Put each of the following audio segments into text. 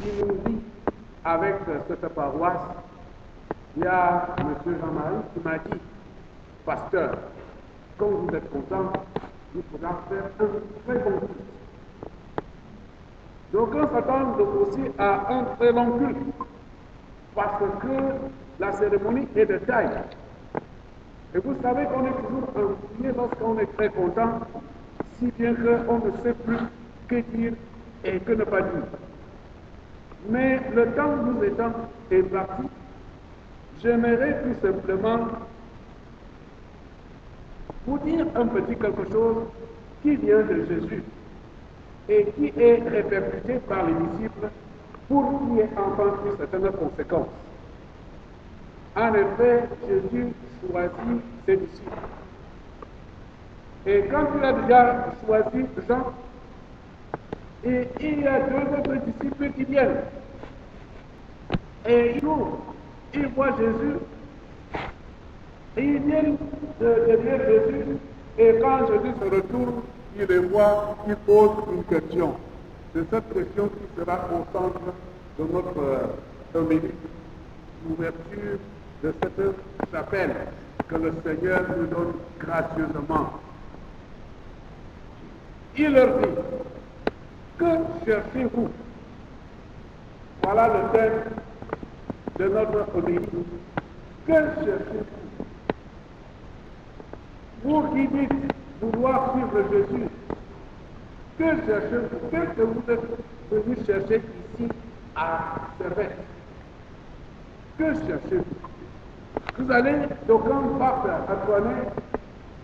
qui nous lie avec cette paroisse, il y a M. Jean-Marie qui m'a dit, pasteur, quand vous êtes content, il faudra faire un très bon culte. Donc on s'attend aussi à un très long culte, parce que la cérémonie est de taille. Et vous savez qu'on est toujours embrouillé lorsqu'on est très content, si bien qu'on ne sait plus que dire et que ne pas dire. Mais le temps nous étant imparti, j'aimerais tout simplement vous dire un petit quelque chose qui vient de Jésus et qui est répercuté par les disciples pour qu'il y ait entendu certaines conséquences. En effet, Jésus choisit ses disciples. Et quand il a déjà choisi Jean, et il y a deux autres disciples qui viennent, et ils voient Jésus, et ils viennent derrière Jésus, et quand Jésus se retourne, il les voit, il pose une question. C'est cette question qui sera au centre de notre homélie, l'ouverture de cette chapelle que le Seigneur nous donne gracieusement. Il leur dit, que cherchez-vous? Voilà le thème de notre homélie. Que cherchez-vous? Vous qui dites vouloir suivre Jésus, que cherchez-vous? Qu'est-ce que vous êtes venus chercher ici à Servette? Que cherchez-vous? Vous allez, d'aucuns partent à Tournai,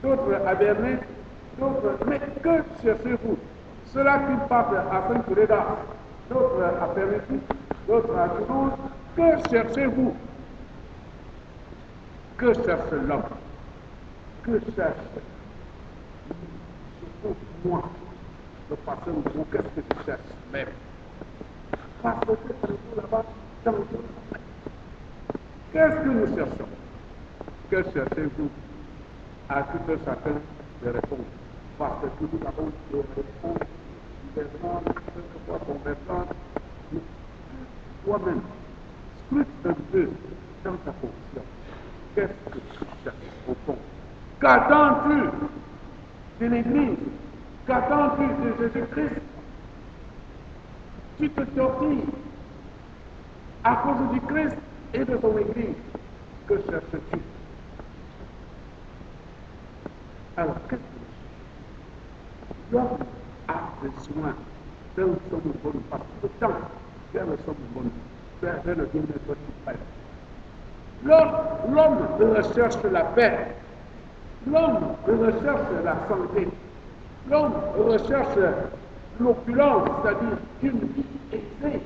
d'autres à Bernay, d'autres, mais que cherchez-vous? Ceux-là qui partent à Saint-Curéda, d'autres à Permétis, d'autres à Toulouse, que cherchez-vous? Que cherche l'homme? Que cherche surtout moi, le pasteur Moukou, qu'est-ce que je cherche même? Parce que c'est là-bas, dans le monde. Qu'est-ce que nous cherchons? Que cherchez-vous? À tout un chacun de répondre. Parce que nous avons des réponses divergentes, quelquefois convergentes. Toi-même, scrute un peu dans ta conscience. Qu'est-ce que tu cherches au fond? Qu'attends-tu de l'Église? Qu'attends-tu de Jésus-Christ? Tu te tortilles à cause du Christ et de son Église. Que cherches-tu? Alors, qu'est-ce que tu cherches? L'homme a besoin d'un somme bonne, parce que tant vers le somme bonne, vers le bien-être du Père. L'homme recherche la paix. L'homme recherche la santé. L'homme recherche l'opulence, c'est-à-dire une vie aisée.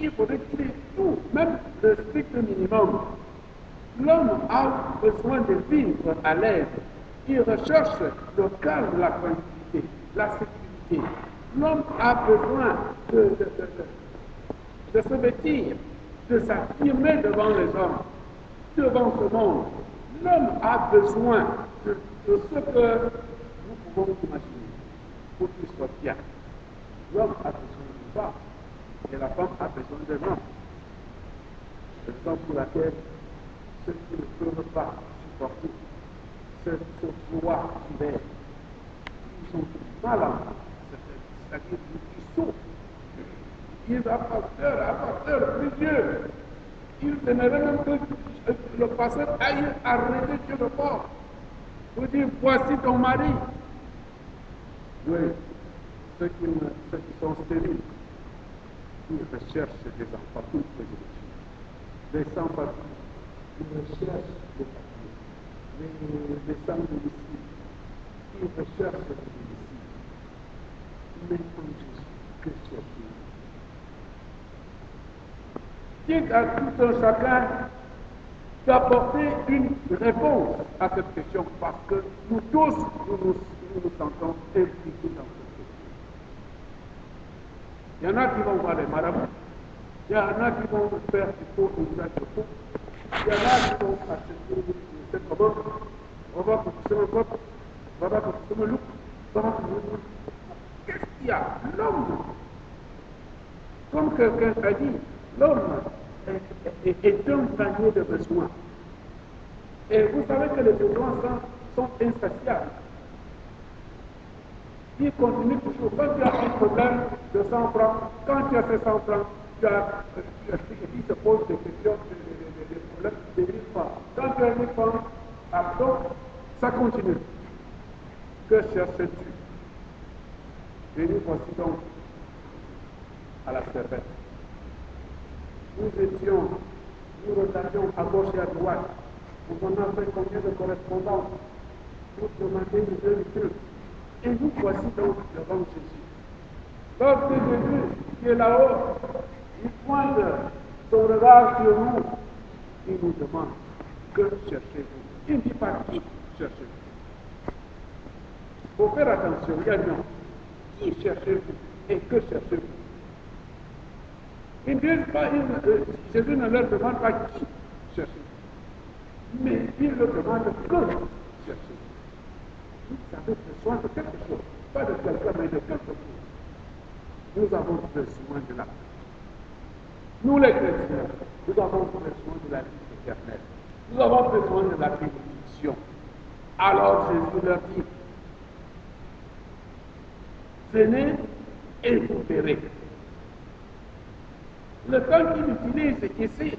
Il faudrait qu'il ait tout, même le strict minimum. L'homme a besoin de vivre à l'aise. Il recherche le calme, la tranquillité, la sécurité. L'homme a besoin de se vêtir, de s'affirmer devant les hommes, devant ce monde. L'homme a besoin de ce que nous pouvons imaginer pour qu'il soit bien. L'homme a besoin de ça, et la femme a besoin de l'homme. C'est la raison pour laquelle ceux qui ne peuvent pas supporter ce pouvoir divers, ils ont du mal à c'est-à-dire ils souffrent. Ils apporteurs plusieurs. Ils aimeraient même que le pasteur aille arrêter Dieu de mort pour dire voici ton mari. Oui, ceux qui sont stériles, ils recherchent des enfants, toutes les études. Les sans-papiers, ils recherchent des papiers. Les sans-domicile, ils recherchent des domiciles. Mais en Jésus, que cherchez-vous? Dites à tout un chacun d'apporter une réponse à cette question, parce que nous tous, nous sentons impliqués dans cette question. Il y en a qui vont voir les marabouts, il y en a qui vont faire du faux usage de faux, il y en a qui vont acheter cette commande, on va pousser le vote, on va pousser le loup, on va pousser le loup. Qu'est-ce qu'il y a? L'homme Comme quelqu'un a dit, l'homme est un panier de besoins. Et vous savez que les besoins sont insatiables. Il continue toujours. Quand tu as un problème de 100 francs, quand tu as ces 100 francs, il te pose des questions, des problèmes de 1000 francs. Quand tu as 1000 francs, après, ça continue. Que cherches-tu? Et nous voici donc à la cervelle. Nous regardions à gauche et à droite. On en a fait combien de correspondances pour demander une vérité. Et nous voici donc devant Jésus. Lorsque Jésus, qui est là-haut, il pointe son regard sur nous, il nous demande, que cherchez-vous? Il ne dit pas qui cherchez-vous. Il faut faire attention, il y a non. Qui cherchez-vous et que cherchez-vous? Jésus ne leur demande pas qui cherchez-vous, mais il leur demande que cherchez-vous. Vous avez besoin de quelque chose, pas de quelqu'un, mais de quelque chose. Nous avons besoin de la paix. Nous les chrétiens, nous avons besoin de la vie éternelle. Nous avons besoin de la bénédiction. Alors Jésus leur dit, venez et vous verrez. Le temps qu'il utilise ici,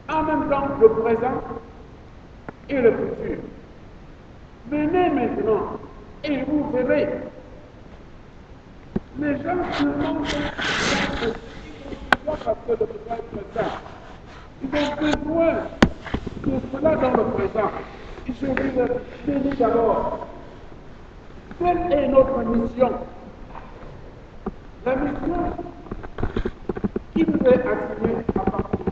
en même temps le présent et le futur. Venez maintenant et vous verrez. Les gens se demandent parce que le présent est présent. Ils ont besoin de cela dans le présent. Je vais leur dire d'abord, quelle est notre mission? La mission qui nous est assignée à partir de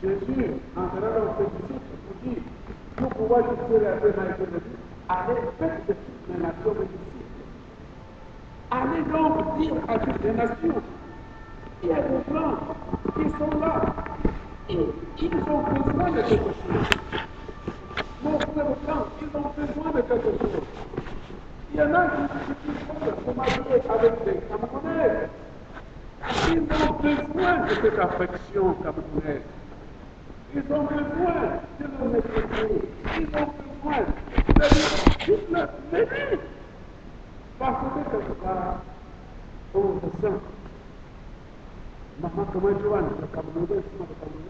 Jésus, en venant dans ses disciples, nous dit, nous pouvons dire la pénalité de Dieu, allez, faites de toutes les nations mes disciples. Allez donc dire à toutes les nations, il y a des gens qui sont là, et ils ont besoin de quelque chose. Nos frères blancs, ils ont besoin de quelque chose. Il y en a qui veulent se marier avec des Camerounais. Ils ont besoin de cette affection camerounaise. Ils ont besoin de le maîtriser. Ils ont besoin de le mener. Parce que quelque part, on ressent. Maman, comment tu vas? Le Camerounais, le Camerounais,